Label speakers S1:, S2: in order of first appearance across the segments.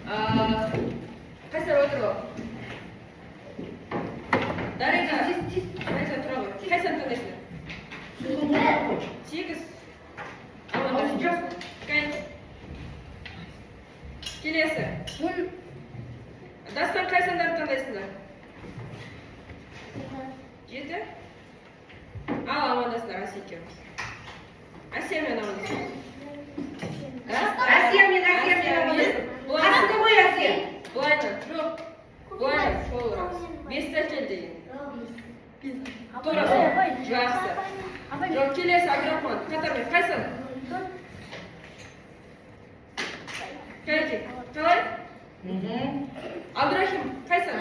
S1: Қайсар отыр ол. Дариға, қайсар тұра ғой. Қайсар таңдайсыңдар? 8. Келесі. Дастан қайсандарды таңдайсыңдар? 7. Ал амандасыңдар Асеке. Асиямен амандасыңдар.
S2: Асиямен амандасыңдар. Қасында ғой Асия.
S1: Бұлайна, жоқ. Бұлайна, сол рас. 5 әкел деген. Тура сол. Жақсы. Жоқ, келесі Абдрахман. Қатармен, қайсын? Кәйке, қалай? Абдрахим, қайсын?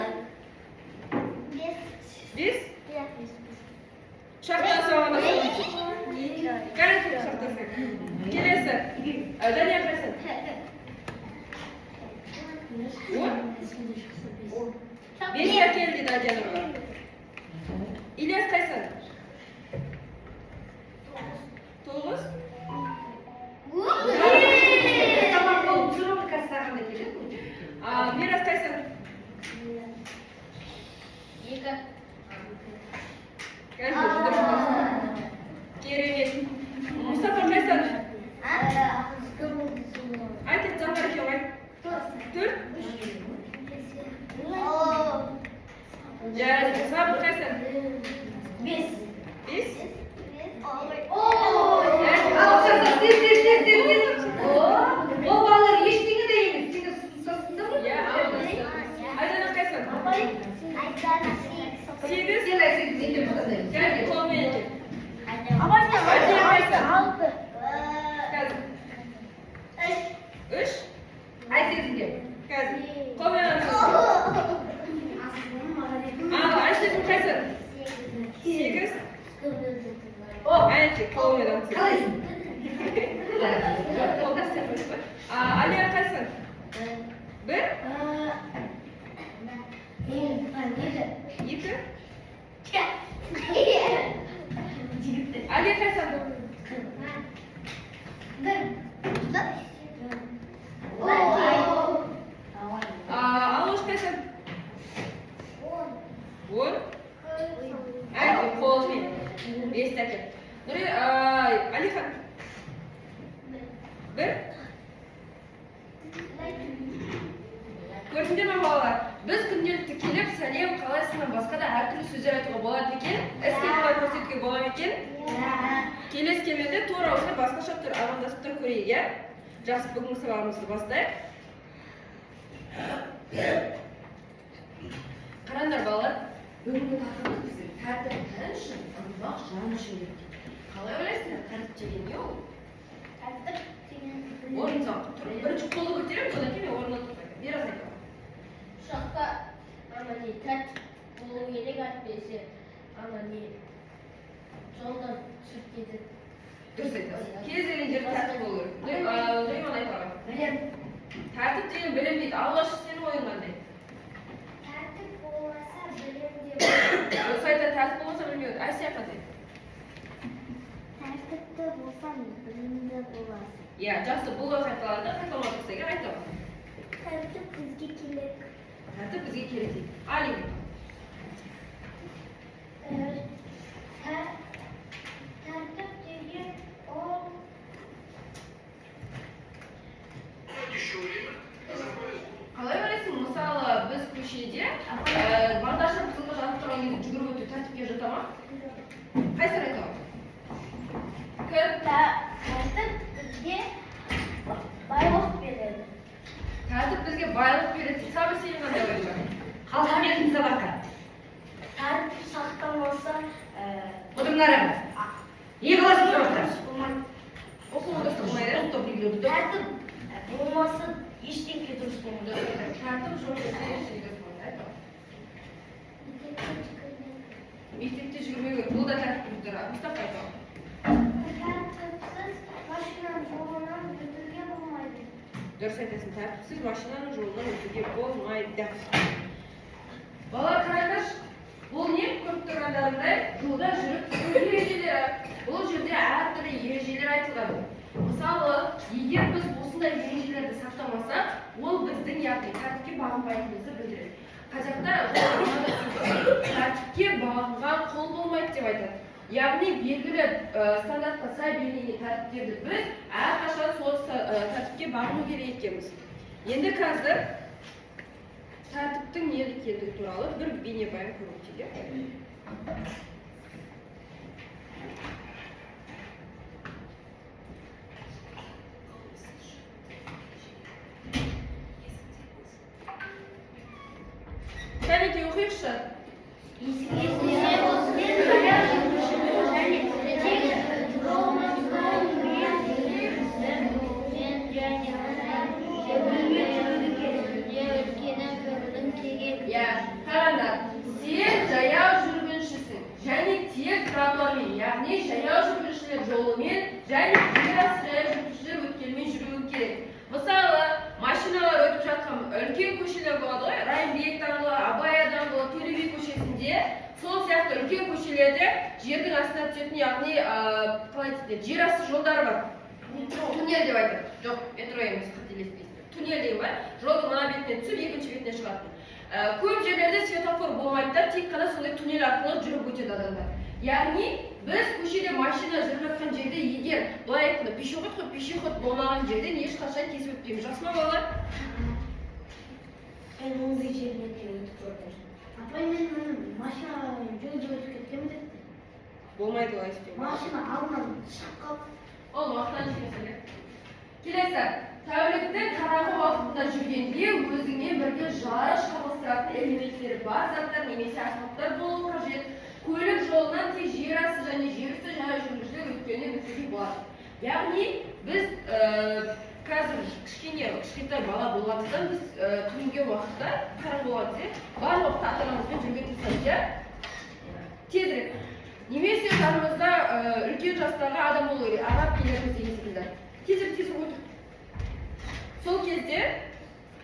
S1: 5? Шақтасы амандасыңдар. Кәйке, шақтасы. Келесі. Дания қайсын? 5 әкел дейді Адианова. Ильяс қайсын? 9? Мирас қайсын?
S3: 2.
S1: Керемет. Мұстафа қайсын? Айтып жаңдар екен ғой. 4? Жарайды. Сабыр қайсын?
S3: 5.
S1: 5?
S2: Ол балалар ештеңе де емес. Сен сосында ғой?
S1: Айдана қайсын? 8?
S2: Сен Айсен неге бұқандай?
S1: Кәйке, қолмен екен.
S3: Адия қайсын? 6.
S1: Қазір. 3?
S2: Айсенге.
S1: Қазір. Қолмен екен. Айсен қайсын? 8? Айеке, қолмен екен.
S2: Қалайсың?
S1: Алия қайсын? 1? 2? Алия қайсын? Алош қайсын? 10? Айеке, қолмен. 5 әкел. Алихан? 1? Көрдіңдер ме балалар? Біз күнделікті келіп, сәлем, қалайсыңнан басқа да әртүрлі сөздер айтуға болады екен. Іс-қимылдар көрсетуге болады екен. Келесі келгенде тура осылай басқаша түр амандасып тұрып көрейік, иә? Жақсы, бүгінгі сабағымызды бастайық. Қараңдар балалар, бүгінгі тақырыбымыз біздің тәртіп тәрін үшін ұрпақ жан үшін керек. Қалай ойлайсыңдар? Тәртіп деген не ол? Орын сал. Бірінші қолы көтеремін, содан кейін орнына тұрмайды. Мирас айтады.
S3: Шақта тәртіп болу керек, әйтпесе жолдан түсіп кетеді.
S1: Дұрыс айтасың. Кез келген жерде тәртіп болу керек. Нұриман айтады.
S3: Білем.
S1: Тәртіп деген білім дейді. Алғаш сенің ойың қандай?
S3: Тәртіп болмаса білем деп.
S1: Осы айтады, тәртіп болмаса білмейді. Айсия қандай?
S3: Тәртіпті болсам білімді боласың.
S1: Иә, жақсы, бұл ой қайталанды, қайталанып тұрса егер айта бар.
S3: Тәртіп бізге керек.
S1: Тәртіп бізге керек дейді. Али.
S3: Тәртіп деген ол
S1: Қалай ойлайсың? Мысалы, біз көшеде бардашыр қызылға жатып тұрған кезде жүгіріп өту тәртіпке жата ма? Қайсыр айта бар?
S3: тәртіп бізге байлық береді.
S1: Тәртіп бізге байлық береді. Сабыр сенің қандай ойың бар?
S2: Халқымен сабаққа.
S3: Тәртіп сақталмаса
S2: Отырыңдар. Не қыласың сұрақтар?
S1: Оқуға дұрыс болмайды.
S3: Тәртіп болмаса ештеңе дұрыс болмайды.
S1: Тәртіп жоқ ештеңе дұрыс болмайды. Мектепте жүрмеу керек. Бұл да тәртіп бұздар. Мұстафа айта бар.
S3: Тәртіпсіз машинаның жолынан өтуге болмайды.
S1: Дұрыс айтасың, тәртіпсіз машинаның жолынан өтуге болмайды. Балалар қараңдаршы, бұл не? Көріп тұрғандарындай жолда жүріп жүру ережелері. Бұл жерде әртүрлі ережелер айтылған. Мысалы, егер біз осындай ережелерді сақтамасақ, ол біздің біздің яғни тәртіпке бағынбайтынымызды білдіреді. Қазақта тәртіпке бағынған қол болмайды деп айтады. Яғни белгілі стандартқа сай белгіленген тәртіптерді біз әрқашан сол тәртіпке бағыну керек екенбіз. Енді қазір тәртіптің не екендігі туралы бір бейнебаян көріп өтейік. Кәнеке оқиықшы. Қараңдар, сен жаяу жүргіншісің және тек трамваймен, яғни жаяу жүргіншілер жолымен және жаяу жүргіншілер өткелмен жүруі керек. Мысалы, машиналар өтіп жатқан үлкен көшелер болады ғой, Райымбек даңғылы, Абай даңғылы, Төле би көшесінде, сол сияқты үлкен көшелерде жердің астына түсетін, яғни қалай дейді, жер асты жолдары бар. Туннель деп айтады. Жоқ, метро емес, қателеспейсіздер. Туннель деген бар. Жолдың мына бетінен түсіп, екінші бетіне шығатын. Көп жерлерде светофор болмайды да, тек қана сондай туннель арқылы жүріп өтеді адамдар. Яғни біз көшеде машина жүріп жатқан жерде егер былай айтқанда пешеход болмаған жерден ешқашан кесіп өтпейміз. Жақсы ма балалар?
S3: Мен ондай жеріне де өтіп көрдім.
S2: Апай, мен машина жөнде өтіп кеткенмін депті.
S1: Болмайды олай істеу.
S2: Машина алдынан шығып қалып.
S1: Ол уақыттан жіберсе. Келесі, тәуліктің қараңғы уақытында жүргенде өзіңмен бірге жарыс шағылыстыратын элементтері бар заттар немесе аспаптар болуы қажет. Көлік жолынан тек жер асты және жер үсті жаяу жүргіншілер өткеннен өтуге болады. Яғни біз қазір кішкентай бала болғандықтан біз түнгі уақытта қараңғы уақытта барлық уақытта ата-анамызбен жүрген тырысамыз, иә? Тезірек. Немесе жанымызда үлкен жастағы адам болу керек, аға әпкелеріміз деген секілді. Тезірек отыр. Сол кезде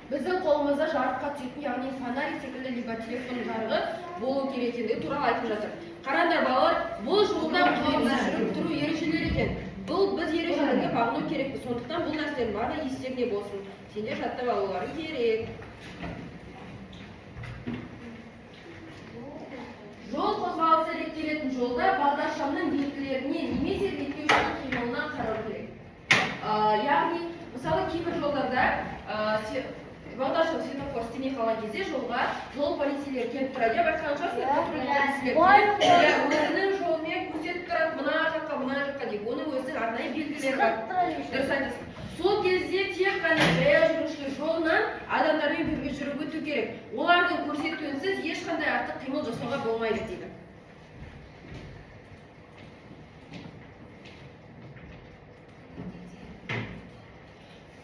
S1: біздің қолымызда жарыққа түсетін, яғни фонарик секілді либо телефон жарығы болу керек екендігі туралы айтып жатыр. Қараңдар балалар, бұл жолда қауіпсіз жүріп тұру ережелері екен. Бұл біз ережелерге бағыну керекпіз. Сондықтан бұл нәрселердің барлығы естеріңде болсын. Сендер жаттап алуларың керек. Жол қозғалысы реттелетін жолда бағдаршамның белгілеріне немесе реттеушінің қимылына қарау керек. Яғни, мысалы кейбір жолдарда бағдаршам светофор істемей қалған кезде жолға жол полицейлері келіп тұрады. Байқаған шығарсыздар, өзінің жолмен көрсетіп тұрады, мына жаққа деп, оның өзінің арнайы белгілері бар. Дұрыс айтасың. Сол кезде тек қана жаяу жүргіншілер жолынан адамдармен бірге жүріп өту керек. Олардың көрсетуінсіз ешқандай артық қимыл жасауға болмайды дейді.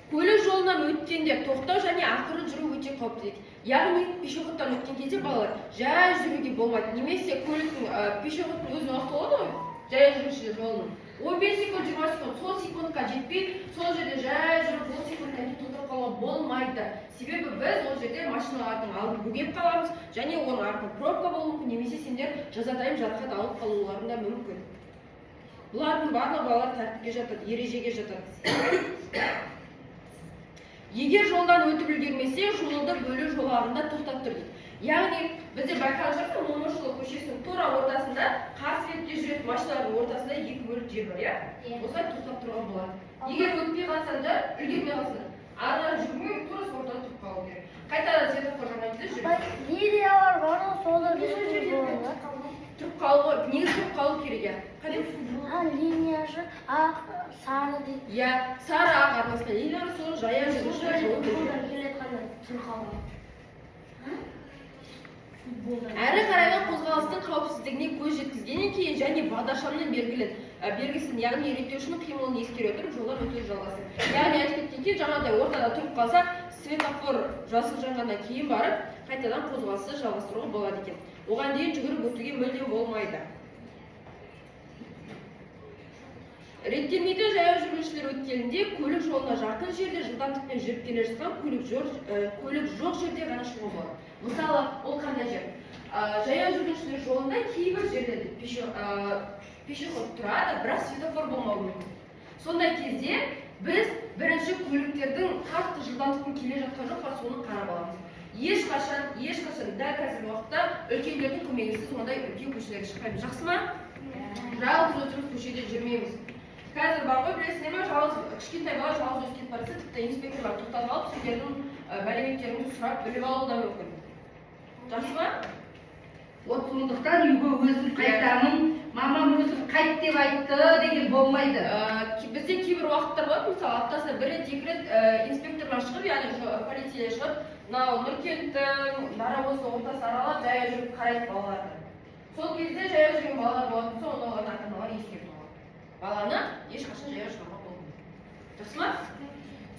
S1: Көлік жолынан өткенде тоқтау және ақырын жүру өте қауіпті дейді. Яғни пешеходтан өткен кезде балалар жай жүруге болмайды. Немесе көліктің пешеходтың өзінің уақыты болады ғой, жаяу жүргіншілер жолының. 15 секунд, 20 секунд, сол секундқа жетпей, сол жерде жай жүріп, ол секундтан кейін тоқтап қалуға болмайды. Себебі біз ол жерде машиналардың алдын бөгеп қаламыз, және оның артынан пробка болуы мүмкін, немесе сендер жазатайым жарақат алып қалуларың да мүмкін. Бұлардың барлығы балалар тәртіпке жатады, ережеге жатады. Егер жолдан өтіп үлгермесе, жолды бөлу жолағында тоқтап тұр дейді. Яғни, бізде байқаған шығарсың, Момышұлы көшесінің тура ортасында, қарсы бетте жүретін машиналардың ортасында екі бөлік жер бар, иә? Осылай тоқтап тұрған болады. Егер өтпей қалсаңдар, үлгермей қалсаңдар, ары жүрмей, тура ортада тұрып қалу керек. Қайтадан светофор жағынан келе жүріп.
S2: Линиялар бар ғой, солар
S1: тұрып қалу, негізі тұрып қалу керек, иә?
S2: Линия жүр, ақ, сары дейді.
S1: Иә, сары ақ арнасында линиялар сол жаяу жүргіншілер жолы әрі қарайғы қозғалыстың қауіпсіздігіне көз жеткізгеннен кейін және бағдаршамның белгісін, яғни реттеушінің қимылын ескере отырып жолдан өтуді жалғасын. Яғни айтып кеткен кейін жаңағыдай ортада тұрып қалса, светофор жасыл жанғаннан кейін барып, қайтадан қозғалысты жалғастыруға болады екен. Оған дейін жүгіріп өтуге мүлдем болмайды. Реттелмейтін жаяу жүргіншілер өткелінде көлік жолына жақын жерде жылдамдықпен жүріп келе жатқан көлік жоқ жерде ғана шығуға болады. Мысалы, ол қандай жер? Жаяу жүргіншілер жолында кейбір жерлерде пешеход тұрады, бірақ светофор болмауы мүмкін. Сондай кезде Біз бірінші көліктердің қатты жылдамдықпен келе жатқан жоқ па, соны қарап аламыз. Ешқашан дәл қазіргі уақытта үлкендердің көмегінсіз ондай үлкен көшелерге шықпаймыз. Жақсы ма? Жалғыз өзіміз көшеде жүрмейміз. Қазір бар ғой, білесіңдер ме, кішкентай бала жалғыз өзі кетіп бара жатса, тіпті инспекторлар тоқтатып алып, сіздердің мәліметтеріңізді сұрап біліп алуы да мүмкін. Жақсы ма?
S2: Сондықтан үйге өзім қайтамын, мамам өзім қайт деп айтты деген болмайды.
S1: Бізде кейбір уақыттар болады, мысалы аптасына бір рет, екі рет инспекторлар шығып, яғни полиция шығып, мынау Нұркенттің, Дарабоздың ортасын аралап, жаяу жүріп қарайды балаларды. Сол кезде жаяу жүрген балалар болатын соң, олардың ата-аналары ескертіп алады. Баланы ешқашан жаяу шығармауға болмайды. Жақсы ма?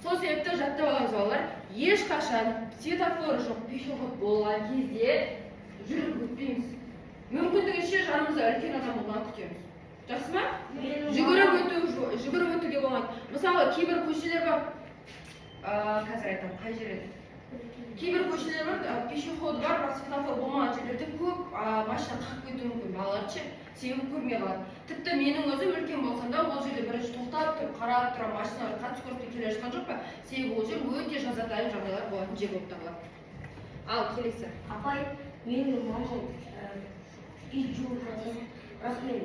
S1: Сол себепті жаттап аламыз балалар, ешқашан светофор жоқ, пешеход болған кезде жүріп өтпейміз. Мүмкіндігінше жанымызда үлкен адам болғанын күтеміз. Жақсы ма? Жүгіріп өтуге болмайды. Мысалы, кейбір көшелер бар. Қазір айтамын, қай жер еді? Кейбір көшелер бар, пешеходы бар, светофор болмаған жерлерде көп машина қағып кетуі мүмкін. Балалар ше, себебі көрмей қалады. Тіпті менің өзім үлкен болсам да, ол жерде бірінші тоқтап тұрып, қарап тұрып, машиналар қатты скоростьпен келе жатқан жоқ па? Себебі ол жер өте жазатайым жағдайлар болатын жер болып табылады. Ал келесі.
S3: Апай, менің мамам ит жуылған, бірақ мен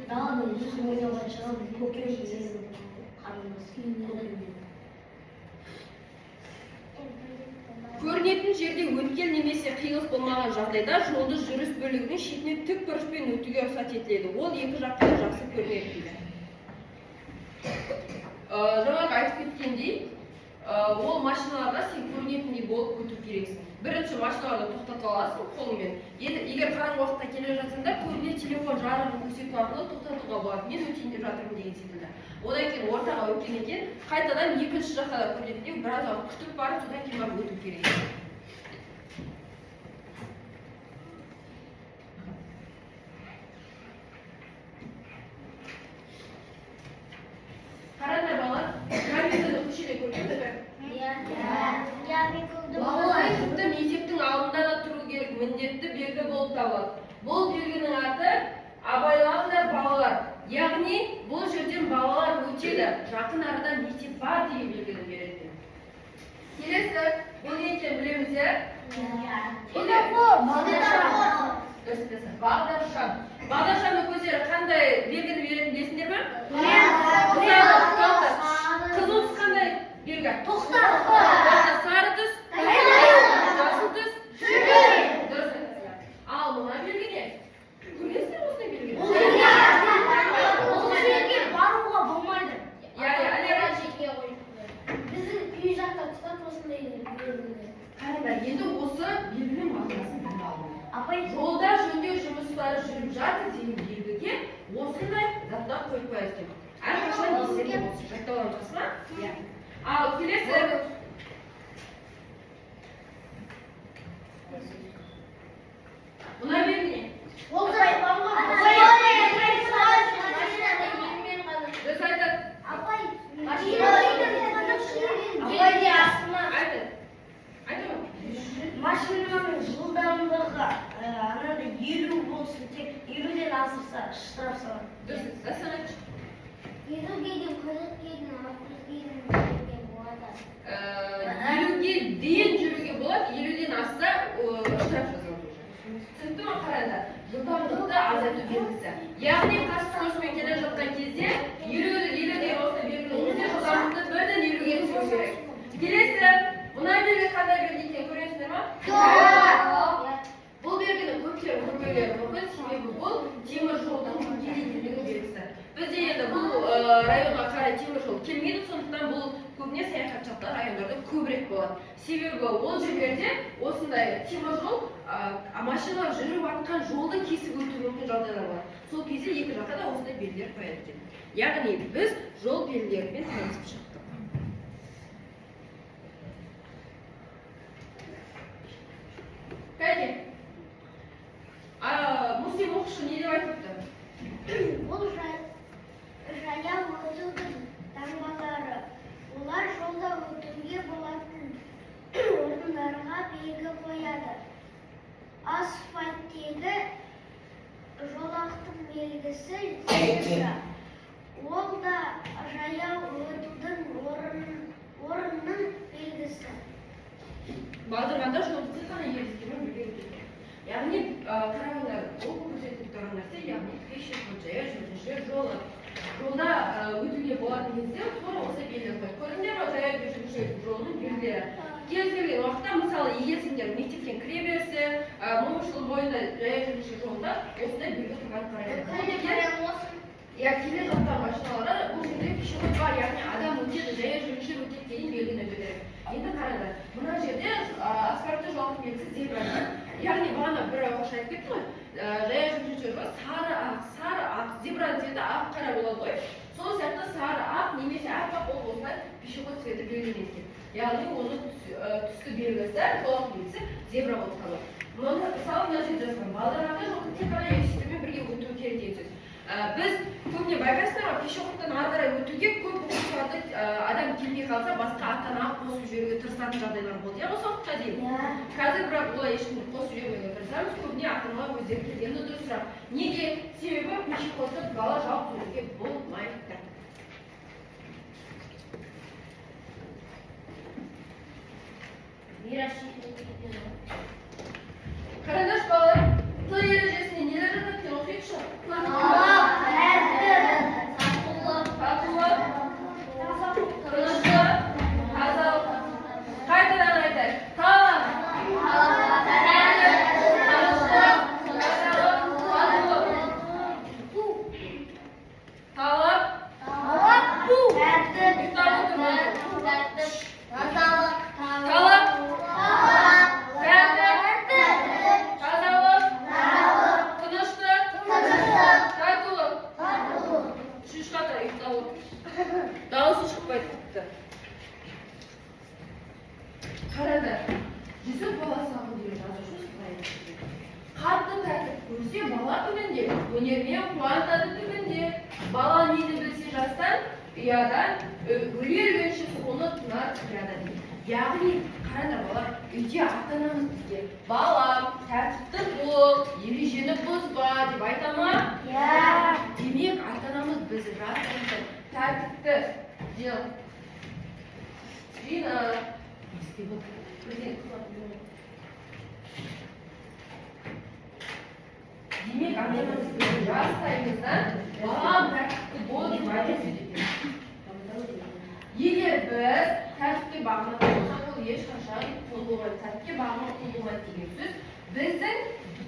S3: даланың жүзін ойнауға шығамын, көкем менің қарындасым.
S1: Көрінетін жерде өткел немесе қиылыс болмаған жағдайда жолды жүріс бөлігінің шетінен тік бұрышпен өтуге рұқсат етіледі. Ол екі жаққа да жақсы көрінеді дейді. Жаңағы айтып кеткендей, ол машиналарда сен көрінетіндей болып өту керексің. Бірінші машиналарды тоқтатып аласың қолыңмен. Егер қараңғы уақытта келе жатсаң да, көбіне телефон жарығын көрсету арқылы тоқтатуға болады. Мен өтейін деп жатырмын деген секілді. Одан кейін ортаға өткеннен кейін қайтадан екінші жаққа да көрінетіндей біраз уақыт күтіп барып, содан кейін барып өту керек. Қараңдар балалар, камераны көшеде көрдіңіздер ме? Балалар тіпті мектептің алдында да тұру керек, міндетті белгі болып табылады. Бұл белгінің аты абайлаңдар балалар. Яғни бұл жерден балалар өтеді, жақын арада мектеп бар деген белгіні береді. Келесі, бұл не екенін білеміздер? Бағдаршам. Бағдаршамның көздері қандай белгіні беретінін білесіңдер ме? Қызыл түс қандай белгі?
S3: Тоқта.
S1: Сары түс? Жасыл түс? Дұрыс айтасыздар. Ал мына белгі не? Көресіздер осындай белгі?
S3: Ол жерге баруға болмайды.
S4: Біздің үй жақта тұтат осындай белгілер.
S1: Қараңдар, енді осы белгінің мағынасын біліп алыңыз.
S3: Апай,
S1: Жолда жөндеу жұмыстары жүріп жатыр деген белгіге осындай заттар қойып қояды екен. Әрқашан ескеріп болсын. Жаттап аламыз, жақсы ма? Иә. Ал келесі. Мына белгі не?
S4: Ол да
S1: Дұрыс айтады.
S4: апай,
S3: машинаның жылдамдығы анандай 50 болсын, тек 50-ден асырса штраф салады.
S1: Дұрыс айтады.
S4: елуге дейін, 40-ге дейін, 60-ге дейін болады.
S1: 50-ге дейін жүруге болады, 50-ден асса штраф жазылады. Түсінікті ме? Қараңдар, жылдамдықты азайту белгісі. Яғни қарсы скоростьпен келе жатқан кезде 50-ден осы белгінің өзінде жылдамдықты бірден 50-ге түсіру керек. Келесі, мына белгі қандай белгі екенін көресіздер ме? Бұл белгінің көптері көрмеулері мүмкін, себебі бұл темір жолдың кедейділігі белгісі. Бізде енді бұл районға қарай темір жол келмейді, сондықтан бұл көбіне саяхатшылар райондарда көбірек болады. Себебі ол жерлерде осындай темір жол машиналар жүріп жатқан жолдың кесіп өтуі мүмкін жағдайлар бар. Сол кезде екі жаққа да осындай белгілер қояды екен. Яғни біз жол белгілерімен танысып шықтық. Кәне, Муслим оқушы не деп айтыпты?
S4: Бұл жаяу өтудің таңбалары. Олар жолда өтуге болатын орындарға белгі қояды. Асфальттегі жолақтың белгісі зебра. Ол да жаяу өтудің
S1: өтуге болатын кезде тура осы белгі қойып көрдіңдер ме жаяу жүргіншілер жолының белгілері кез келген уақытта мысалы егер сендер мектептен кіре берсе момышұлы бойында жаяу жүргіншілер жолында осындай белгі тұрғанын қараймыз. Я келе жатқан машиналарға бұл жерде пешеход бар, яғни адам өтеді, жаяу жүргіншілер өтеді деген белгіні білдіреді. Енді қараңдар, мына жерде асфальтты жолақтың белгісі зебра. Яғни бағана бір оқушы айтып кетті ғой, жаяу жүргіншілер жолы сары ақ, зебраның цветі ақ қара болады ғой. Сол сияқты сары ақ немесе аппақ болып осылай пешеход цветі белгіленеді. Яғни оның түсті белгісі, жолақтың белгісі зебра болып қалады. Мысалы мына жерде жазған, балаларға жолды тек қана ережелермен бірге өтуі керек деген сөз. Біз көбіне байқайсыздар ма, пешеходтан ары қарай өтуге көп оқушыларды адам келмей қалса басқа ата-ана қосып жіберуге тырысатын жағдайлар болды. Осы уақытқа дейін. Қазір бірақ олай ешкімді қосып жібермеуге тырысамыз. Көбіне ата-аналар өздері келгені дұрысырақ. Неге? Себебі пешеходты бала жалғыз өтуге болмайды. Қараңдаршы балалар, тыл ережесінде нелер жатады екен оқиықшы? Қайтадан айтайық. Талап. Дауысы шықпайды тіпті. Қараңдар, жүзіп баласы ақын деген жазушы солай айтады. Қатты тәртіп көрсе бала күнінде, өнермен қуантады түбінде. Бала нені білсе жастан, ұядан, өле-өлгенше соны тынар ұядан. Яғни, қараңдар балалар, үйде ата-анамыз бізге балам, тәртіпті бол, ережені бұзба деп айта ма? Демек, ата-анамыз бізді жасырды. Тәртіпті жыл. Жина. Демек, ата-анамыз бізді жастаймыздан балам тәртіпті бол деп айтады. Егер біз тәртіпке бағынатын болсақ, ол ешқашан қол болмайды. Тәртіпке бағынған қол болмайды деген сөз біздің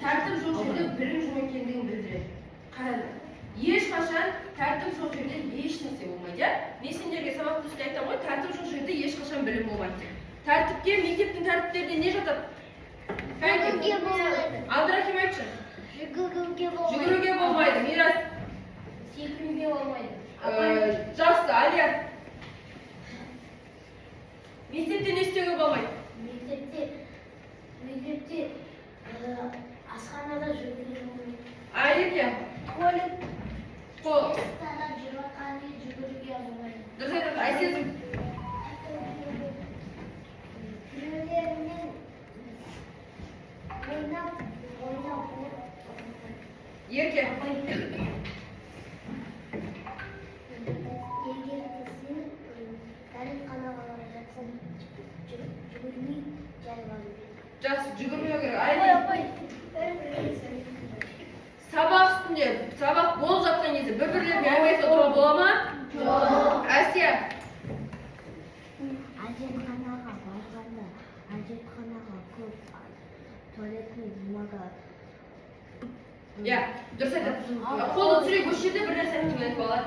S1: тәртіп жоқ жерде білім жоқ екендігін білдіреді. Қараңдар. Ешқашан тәртіп жоқ жерде еш нәрсе болмайды. Мен сендерге сабақ түсінде айтамын ғой, тәртіп жоқ жерде ешқашан білім болмайды. Тәртіпке мектептің тәртіптерінде не жатады?
S4: Жүгіруге болмайды.
S1: Абдрахим айтшы.
S4: Жүгіруге
S1: болмайды. Мирас.
S4: Секіруге болмайды.
S1: Жақсы, Алия. Мектепте не істеуге болмайды?
S3: Мектепте асханада жүгіруге болмайды.
S1: Айеке.
S3: Туалет.
S1: Қол.
S3: Жүгіруге болмайды.
S1: Дұрыс айтады, Айсезім.
S4: Біреулермен ойнап
S1: Ерке.
S4: егер сен дәретханаға бара жатсаң жүгірмей жай бару керек.
S1: Жақсы, жүгірмеу керек. Айли. Сабақ үстінде, сабақ болып жатқан кезде бір-бірлерге әңгіме отыруға бола ма? Жоқ. Әсия.
S3: Әжетханаға барғанда, әжетханаға көп туалеттің бумага.
S1: Дұрыс айтады. Қолы түсірек осы жерде бір нәрсе айтып балалар.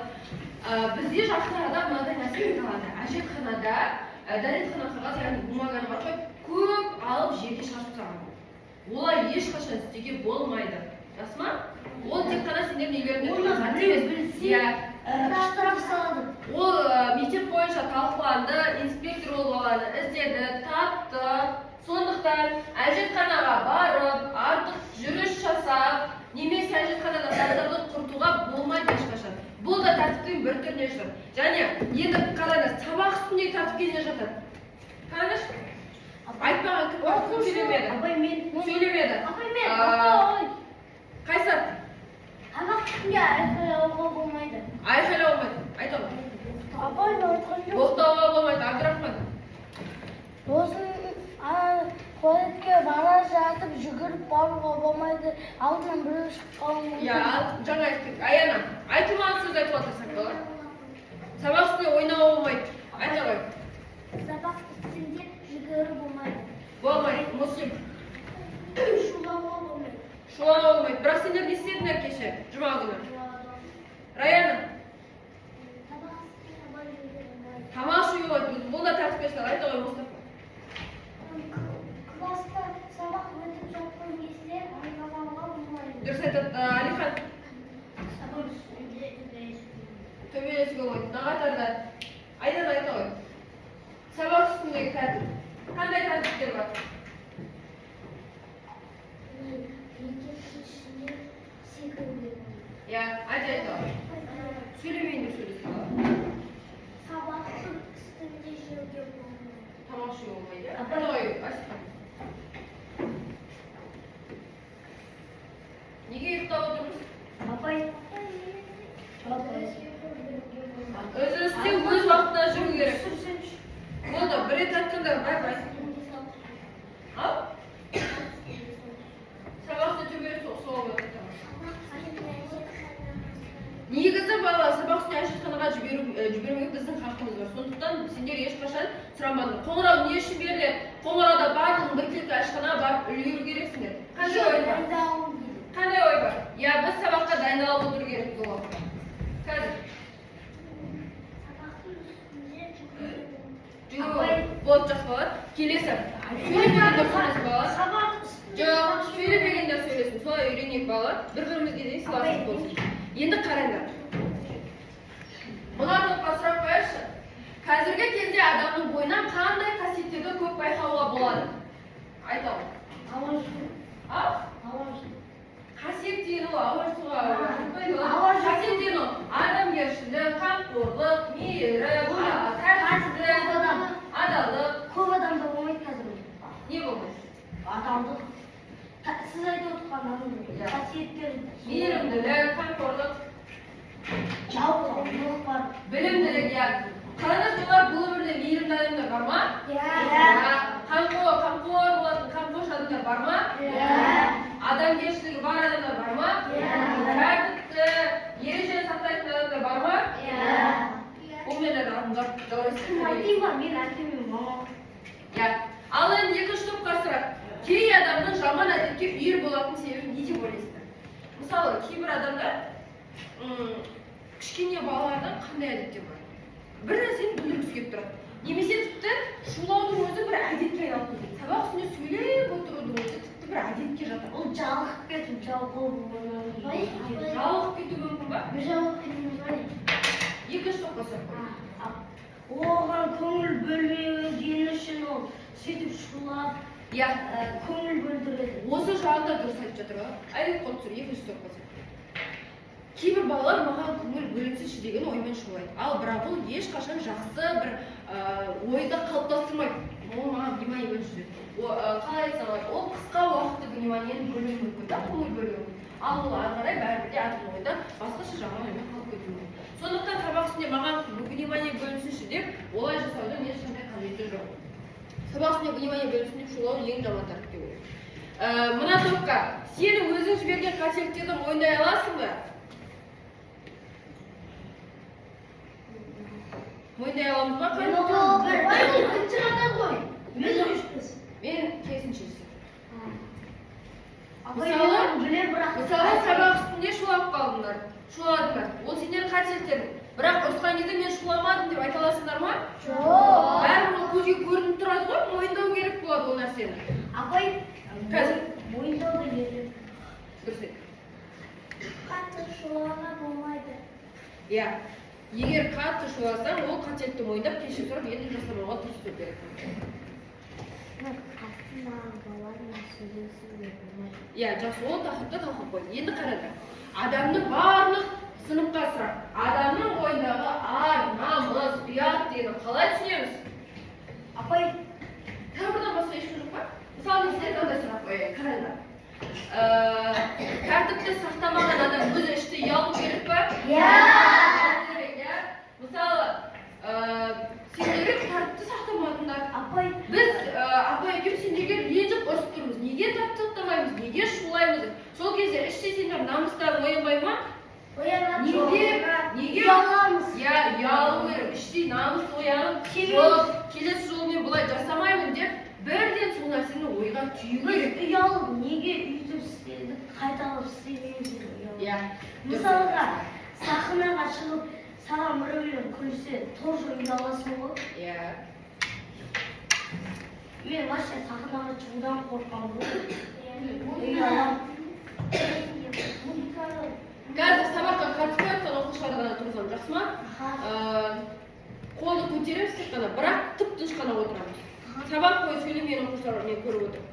S1: Бізде жақын арада мынадай нәрсе айтылады. Әжетханада, дәретхана қағаз, яғни бумаганы бар ғой, көп алып жерге шығарып тастаған. Олай ешқашан істеуге болмайды. Рас ма? Ол тек қана сендердің үйлеріңде тұрған зат емес. Ол мектеп бойынша талқыланды, инспектор ол баланы іздеді, тапты. Сондықтан әжетханаға барып, артық жүріс жасап, немесе әжетханада заттарды құртуға болмайды ешқашан. Бұл да тәртіптің бір түріне жатады. Және енді қараңдар, сабақ үстіндегі тәртіпке не жатады? Қараңдаршы. Айтпаған кім сөйлемеді? Сөйлемеді. Қайсар?
S3: Сабақ үстінде айқайлауға болмайды.
S1: Айқайлауға болмайды. Айта ғой.
S3: Апай айтқан жоқ.
S1: Боқтауға болмайды. Абдрахман.
S3: Сосын туалетке бара жатып жүгіріп баруға болмайды. Алдынан біреу шығып қалуы мүмкін.
S1: Жаңа айттық. Аяна, айтылмаған сөз айтып отырсақ болады. төбелесуге болмайды. мына қатарда айта ғой. Сабақ үстіндегі тәртіп. Қандай тәртіптер бар? Ya, ayta ғой. Сөйлемейін деп сөйлесін ғой.
S4: Сабақтың үстінде жүруге болмайды.
S1: Тамақ ішуге болмайды. Айта ғой, ашық. Неге ұйықтап отырмыз?
S3: Апай.
S1: Өзіңізде өз уақытында жүру керек. Болды, бір рет айтқанда бай-бай. Ал? Сабақты төбелес соғып отырмыз. Негізі бала сабақ үстіне әжетханаға жібермеуге біздің хақымыз бар. Сондықтан сендер ешқашан сұрамадыңдар. Қоңырау не үшін беріледі? Қоңырауда барлығын біркелкі әжетханаға барып үлгеру керексіңдер. Қандай ой бар? Қандай ой бар? Я біз сабаққа дайындалып отыру керекпіз ол уақытта. Қазір. Болды, жақсы болады. Келесі. Сөйлемегендер сөйлесін бала. Жоқ, сөйлемегендер сөйлесін. Солай үйренейік бала. Бір-бірімізге дейін сыйластық болсын. Енді қараңдар. Мына топқа сұрақ қояйықшы. Қазіргі кезде адамның бойынан қандай қасиеттерді көп байқауға болады? Айта ғой. Қасиет деген ол ауырсуға қасиет деген ол адамгершілік, қамқорлық, мейірім, тәртіптілік, адалдық.
S3: Көп адамда болмайды қазір.
S1: Не болмайды?
S3: Адалдық. Сіз айтып отырған қасиеттер.
S1: Мейірімділік, қамқорлық,
S3: жалпылық бар.
S1: білімділік, иә. Қараңыздар, бұл өмірде мейірімді адамдар бар ма?
S3: Иә.
S1: Қамқор болатын қамқош адамдар бар ма?
S3: Иә.
S1: Адамгершілігі бар адамдар бар ма? Тәртіпті, ережені сақтайтын адамдар бар ма? Бұл менен адамдар
S3: Сіз айтайын ба? Мен әкеммен мама.
S1: Ал енді екінші топқа сұрақ. Кей адамның жаман әдетке үйір болатын себебі не деп ойлайсыздар? Мысалы, кейбір адамдар кішкене балалардан қандай әдеттер бар? Бір нәрсені бүлдіргісі келіп тұрады. Немесе тіпті шулаудың өзі бір әдетке айналып кетеді. Сабақ үстінде сөйлеп отырудың өзі тіпті бір әдетке жатады.
S3: Ол жалығып кетіп,
S1: Жалығып кетуі мүмкін ба? Екінші топқа сұрақ қойыңыз.
S3: Оған көңіл бөлмегені үшін ол сөйтіп шулап, көңіл бөлдіреді.
S1: Осы жағында дұрыс айтып жатыр ғой. Айлық қойып тұр, екінші топқа сұрақ. Кейбір балалар маған көңіл бөлінсінші деген оймен шулайды. Ал бірақ ол ешқашан жақсы бір ойды қалыптастырмайды. Ол маған внимание бөліп жүреді. Қалай айтсам болады, ол қысқа уақытты вниманиені бөлуі мүмкін да, көңіл бөлуі. Ал ол ары қарай бәрібір де артын ойда басқаша жаман оймен қалып кетуі мүмкін. Сондықтан сабақ үстінде маған внимание бөлінсінші деп олай жасаудың ешқандай қажеті жоқ. Сабақ үстінде внимание бөлінсін деп шулау ең жаман тәртіп деп ойлаймын. Мына топқа сен өзің жіберген қателіктерді мойындай аласың ба? Мойындай аламыз ба? Мен керісінше мысалы сабақ үстінде шулап қалдыңдар, шуладыңдар. Ол сендердің қателіктерің. Бірақ ұрысқан кезде мен шуламадым деп айта аласыңдар ма?
S3: Жоқ.
S1: Бәрібір ол көзге көрініп тұрады ғой, мойындау керек болады ол нәрсені.
S3: Апай,
S1: қазір
S3: мойындауды ерлік.
S1: дұрыс.
S4: Қатты шулауға болмайды.
S1: Иә. Егер қатты шуласаң, ол қателікті мойындап кешірім сұрап енді жасамауға тырысу керек. Иә, жақсы, ол тақырыпты талқылап қойды. Енді қараңдар. Адамның барлық сыныпқа сұрақ. Адамның бойындағы ар, намыс, ұят дегенді қалай түсінеміз?
S3: Апай,
S1: Тәрбірден басқа ешкім жоқ па? Мысалы, мен сіздерге қандай сұрақ қояйын, қараңдар. Тәртіпті сақтамаған адам өзі іште ұялу керек па? Мысалы, сендерге тәртіпті сақтамадыңдар. Біз апай екеуміз сендерге ренжіп ұрысып тұрмыз. Неге тәртіпті сақтамаймыз? Неге шулаймыз? Сол кезде іште сендер намыстарың оянбай ма? Неге?
S3: ұяламыз.
S1: Иә, ұялу керек. Іште намыс оянып, жоқ, келесі жолы мен бұлай жасамаймын деп бірден сол нәрсені ойға түйу керек.
S3: Ұялып, неге үйтіп істеді, қайталап істемейміз деп
S1: Иә.
S3: Мысалға, сахнаға шығып, саған біреулер күлсе, тоже ұяласың ғой.
S1: Иә.
S3: Мен вообще сахнаға шығудан қорқамын ғой. Ұяламын.
S1: Қазір сабаққа қатыспай жатқан оқушыларға ғана тұрсам, жақсы ма? Қолды көтереміз тек қана, бірақ тып-тыныш қана отырамыз. Сабақ бойы сөйлемеген оқушылар мен көріп отырмын.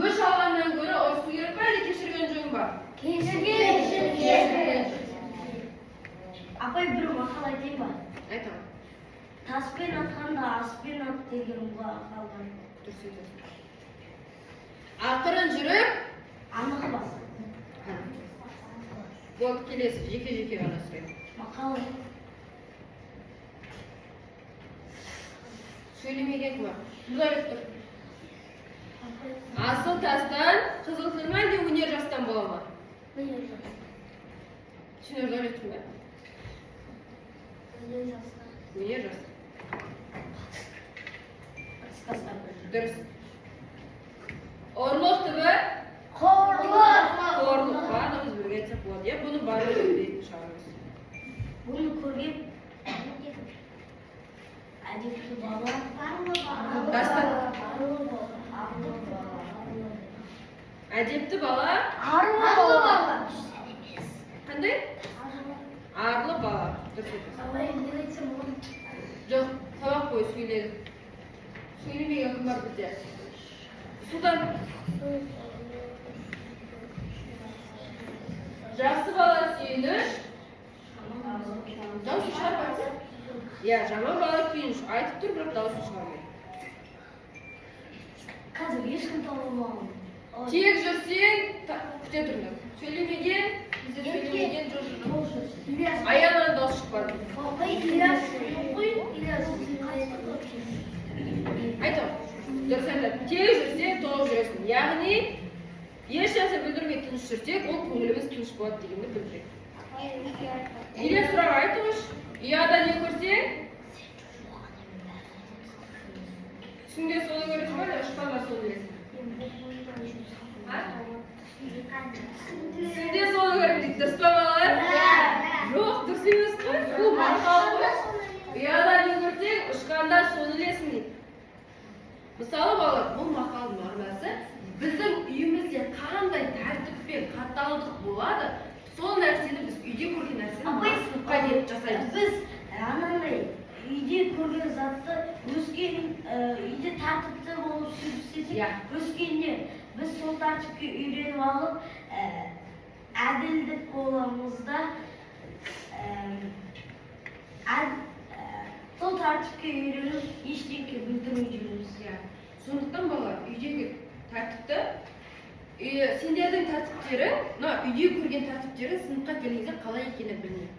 S1: Өш алғаннан гөрі ұрысу керек па, әлде кешірген жөн ба?
S3: Кешірген. Апай, бір мақал айтайын ба?
S1: Айтамын.
S3: Таспен атқанда аспен ат деген мақалдан.
S1: Дұрыс айтасың. Ақырын жүріп,
S3: Анығы басы.
S1: болды, келесі, жеке-жеке ғана сұрайын.
S3: Мақал.
S1: Сөйлемеген кім бар? Мұзарып тұр. Асыл тастан қызыл тіл ме, әлде өнер жастан бола ма? Сен Нұрдәулеттің бе? Өнер жас. Дұрыс. Орлық түбі? Қорлық. Барлығымыз бірге айтсақ болады, иә? Бұны барлығы білетін шығармыз.
S3: Бұны көрген әдепті бала.
S1: Дастан. Әдепті бала? Қандай? Арлы бала. Дұрыс айтасың. Жоқ, сабақ бойы сөйледі. Сөйлемеген кім бар бізде? Судан. Жақсы бала сүйініш. Дауысы шығармайды. Иә, жаман бала сүйініш. Айтып тұр, бірақ дауысы шығармайды.
S3: Қазір ешкім табылмаған.
S1: Тек жүрсең, күте тұрыңдар. Сөйлемеген, бізде сөйлемеген жоқ. Аяғынан дауыс шықпады. Айтам, дұрыс айтады. Тек жүрсең, толық жүресің. Яғни, еш нәрсе білдірмей тыныш жүрсек, ол көңіліміз тыныш болады дегенді білдіреді. Келесі сұрақ айтыңыз. Ұяда не көрсең? Түсіңде соны көресің бе, ұшқанда соны көресің? Түсіңде соны көресің дейді, дұрыс па балалар? Жоқ, дұрыс емес қой. Бұл мақал ғой. Ұяда не көрсең, ұшқанда соны ілесің дейді. Мысалы балалар, бұл мақалдың мағынасы біздің үйімізде қандай тәртіппен қаталдық болады, сол нәрсені біз үйде көрген нәрсені сыныпқа келіп жасаймыз.
S3: Біз анандай үйде көрген затты үйде тәртіпті болып жүрсек, өскенде біз сол тәртіпке үйреніп алып, әділдік боламызда, сол тәртіпке үйреніп, ештеңке білдірмей жүрміз.
S1: Сондықтан балалар, үйдегі тәртіпті, сендердің тәртіптерің, үйде көрген тәртіптерің сыныпқа келгенде қалай екенін білмейді.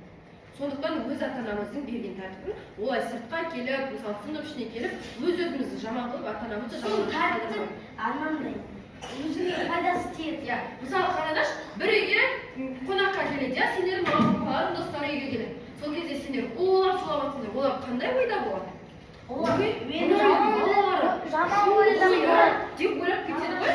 S1: Сондықтан өз ата-анамыздың берген тәртібін, олай сыртқа келіп, мысалы сынып ішіне келіп, өз-өзімізді жаман қылып, ата-анамызды
S3: Сол тәртіп анандай өзіне пайдасы тиеді.
S1: Мысалы қарадаш, бір үйге қонаққа келеді, сендердің мама-папаларың достары үйге келеді. Сол кезде сендер олар сулап жатсыңдар, олар қандай ойда болады?
S3: Мені жаман ойлап
S1: деп ойлап кетеді ғой.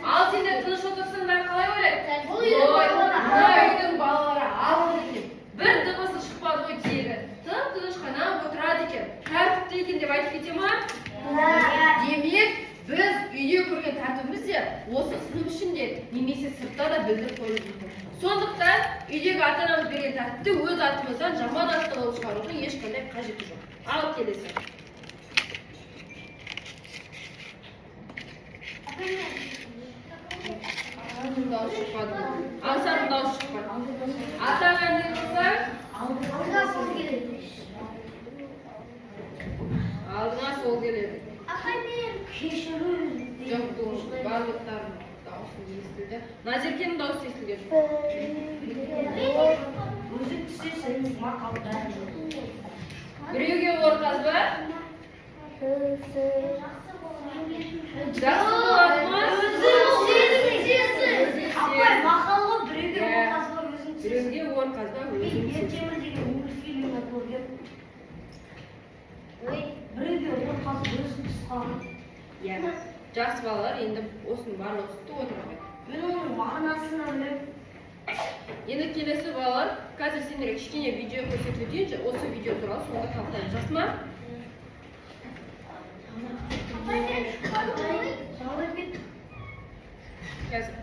S1: Ал сендер тыныш отырсыңдар қалай ойлайды? Мына үйдің балалары ал екен. Бір дыбысы шықпады ғой тегі. Тып-тыныш қана отырады екен. Тәртіпті екен деп айтып кете ма? Демек, біз үйде көрген тәртібімізде осы сынып ішінде немесе сыртта да білдіріп қоюымыз мүмкін. Сондықтан үйдегі ата-анамыз берген тәртіпті өз атымыздан жаман атқа алып шығарудың ешқандай қажеті жоқ. Ал келесі. Дауыс шықпады. Аңсардың дауыс шықпады. Атаңа не қылсаң?
S4: Алдына сол келеді.
S1: Алдыңа сол келеді.
S3: кешіру
S1: Жоқ, бұл барлықтардың дауысы естілді. Назеркенің дауысы естілген.
S3: өзі түсесеңіз мақалдар
S1: Біреуге ор қазба? Жақсы болады ма?
S3: апай мақалға біреуге ор қазба өзің
S1: Біреуге ор қазба
S3: мен
S1: өзің
S3: ертемір деген мультфильмді көргем біреуге ор қазба өзің тұсқан
S1: Жақсы балалар, енді осының барлығы түсті отырмайды.
S3: мен оның мағынасына білем
S1: Енді келесі балалар, қазір сендерге кішкене видео көрсетіп өтейінші, осы видео туралы сонда талқылаймыз. Жақсы ма? Қазір.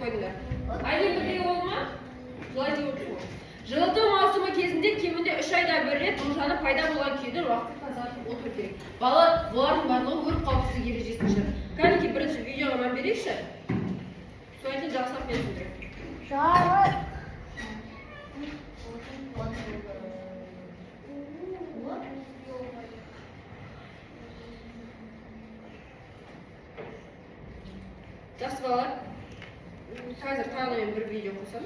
S1: қойдыңдар. Айдың бірдегі болды ма? Былай деп отырмын. Жылыту маусымы кезінде кемінде 3 айда бір рет ұлжаны пайда болған күйден уақытты тазартып отыру керек. Бала, бұлардың барлығы өрт қауіпсіздік ережесін шығар. Кәдімгі бірінші видеоға мән берейікші. Содан кейін жақсылап мен түсіндірем.
S4: Жарық.
S1: Жақсы балалар. Қазір тағы мен бір видео қосам.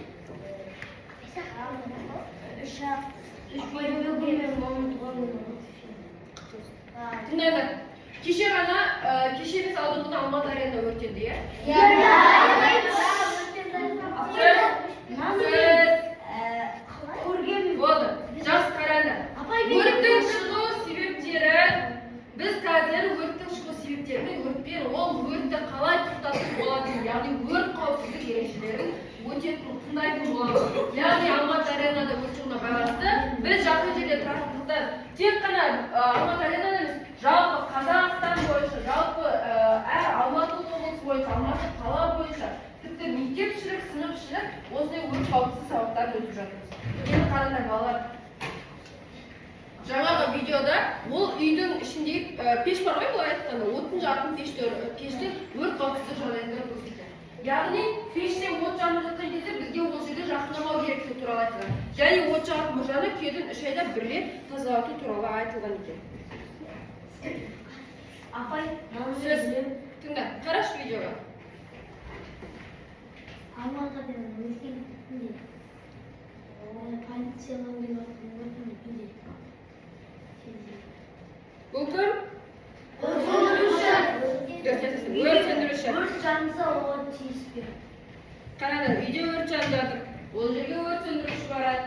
S1: Тыңдаңдар. Кеше ғана, кеше емес алдыңғыда Алматы аренада өртенді, иә? Болды. Жақсы қараңдар. Өрттің шығу себептері, біз қазір өрттің шығу себептерін өртпен, ол өртті қалай тоқтатып болады, яғни өрт қауіпсіздік ережелерін өтетін тыңдайтын боламыз. Яғни Алматы аренада өрт шығуына байланысты біз жақын жерде тұрғандықтан тек қана Алматы аренада емес, жалпы Қазақстан бойынша, жалпы әр Алматы облысы бойынша, Алматы қала бойынша, тіпті мектепшілік, сыныпшілік осындай өрт қауіпсіздік сабақтарын өтіп жатырмыз. Енді қараңдар балалар. Жаңағы видеода ол үйдің ішіндегі пеш бар ғой, былай айтқанда, оттың жағатын пешті өрт қауіпсіздік жағдайында көрсетті. Яғни пеште от жанып жатқан кезде бізге ол жерде жақындамау керектігі туралы айтылған. Және от жағатын мұржаны күйеден 3 айда бір рет тазалату туралы айтылған екен.
S3: Апай,
S1: Сөз тыңда, қарашы видеоға.
S3: Алматыда өткен полициялармен
S1: Бұл кім? Өрт сөндіруші.
S3: өрт жанса оған тиіспе.
S1: Қараңдар, видео өрт жанып жатыр. Ол жерге өрт сөндіруші барады.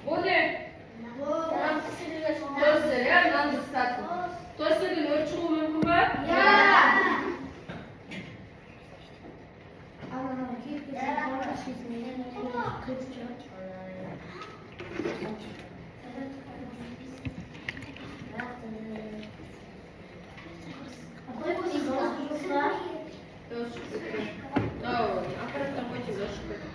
S1: Бұл не? Тостер, иә, мынаны ыстату. Тостерден өрт шығуы мүмкін ба? Аппараттан қойдың, дауыс шығып кетті.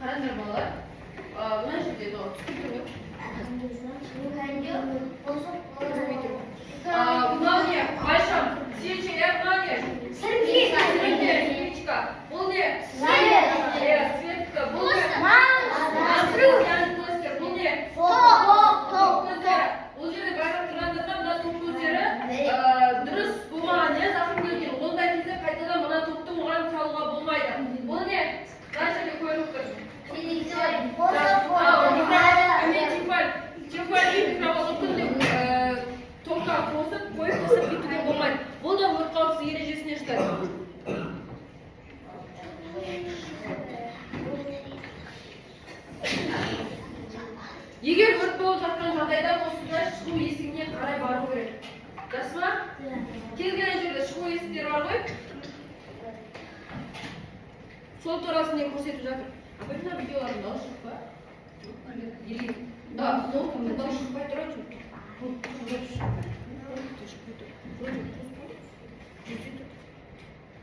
S1: Қараңдар балалар. Мына жерде түсіп тұр ғой. Мынау не? Байшам, сенші, мынау не? Светочка. Бұл не? Светка. Бұл не? Тостер. Бұл не? Бұл жерде байқап тұрғандарда мына топ көздері дұрыс болмаған, не? Зақым келген. Ондай кезде қайтадан мына топты оған салуға болмайды. Бұл не? Мына жерде көрініп тұр. Топқа қосып, қойып қосып кетуге болмайды. Бұл да өрт қауіпсіздік ережесіне жатады. Егер өрт болып жатқан жағдайда осында шығу есігіне қарай бару керек. Жақсы ма? Кез келген жерде шығу есіктері бар ғой. Сол турасын не көрсетіп жатыр. Апай, мына видеолардың дауысы шығып па? Да, сол дауысы шықпай тұрады.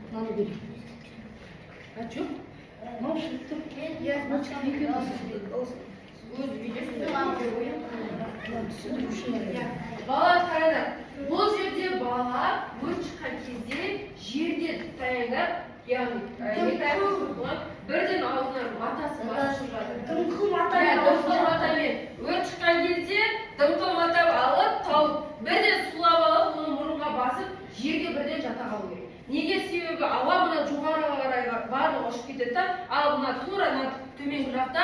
S2: Мынаны берейін. Жоқ? Мынау шығып тұр.
S1: Өз видеосында. Бала қараңдар. Бұл жерде бала өрт шыққан кезде жерден таяңдап, яғни бірден аузынан матасы басып жатыр.
S3: Дымқыл мата.
S1: Дымқыл матамен өрт шыққан кезде дымқыл мата алып, тауып, бірден сулап алып, оны мұрынға басып, жерге бірден жата қалу керек. Неге? Себебі ауа мына жоғарыға қарай барлығы ұшып кетеді, ал мына тура төменгі жақта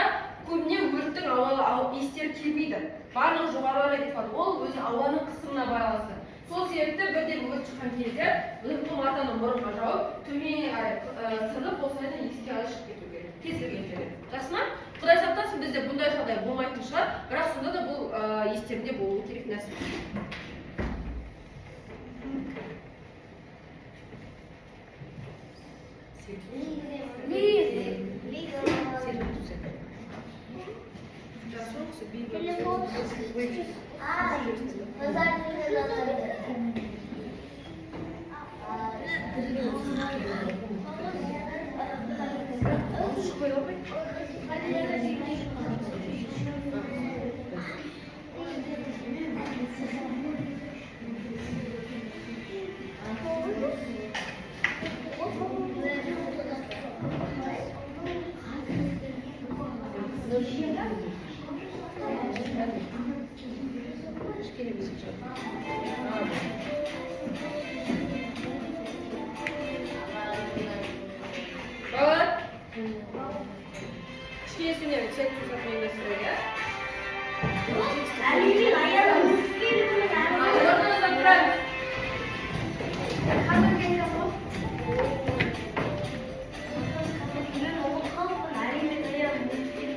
S1: көбіне өрттің ауалы иістері келмейді. Барлығы жоғарыға кетіп қалады. Ол өзі ауаның қысымына байланысты. Сол себепті бірден өрт шыққан кезде дымқыл матаны мұрынға жауып, төменге қарай сырғып, осылайдан есікке қарай шығып кету керек. Кез келген жерде. Жақсы ма? Құдай сақтасын, бізде бұндай жағдай болмайтын шығар, бірақ сонда да бұл естерінде болуы керек нәрсе.
S4: Ini Телефон. А,
S1: Baba. Kişiye sunuyor. Çek tutmayı mesela.
S3: 아니면 아예 스킬을
S1: Orada bırak.
S3: 하는 게 아니고 그냥 너무 커서 아니면 그냥 스킬을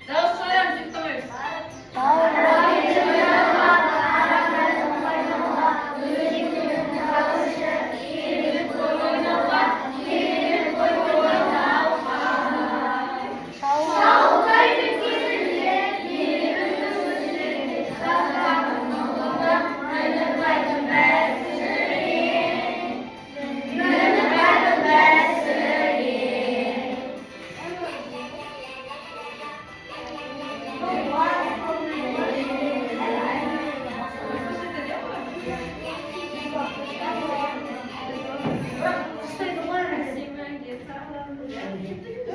S1: Daha sonra müzik tutamıyoruz.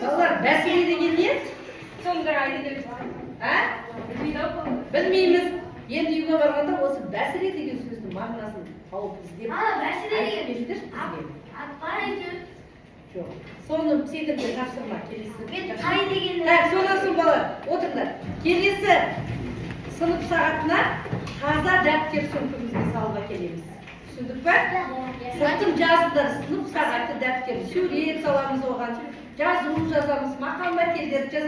S2: Балалар, бәсеке деген не?
S1: Sonra ayrılırız.
S2: А?
S1: Bir daha yapalım.
S2: Білмейміз. Енді үйге барғанда осы бәсеке деген сөздің мағынасын тауып іздеп айтып беріңдер бізге. Жоқ. Соны сендерге тапсырма келесі. Так, содан соң балалар, отырыңдар. Келесі сынып сағатына таза дәптер сөмкемізге салып әкелеміз. Түсіндік па? Сыртын жазыңдар, сынып сағаты дәптер, сурет саламыз оған, жазу жазамыз, мақал мәтелдер жазамыз.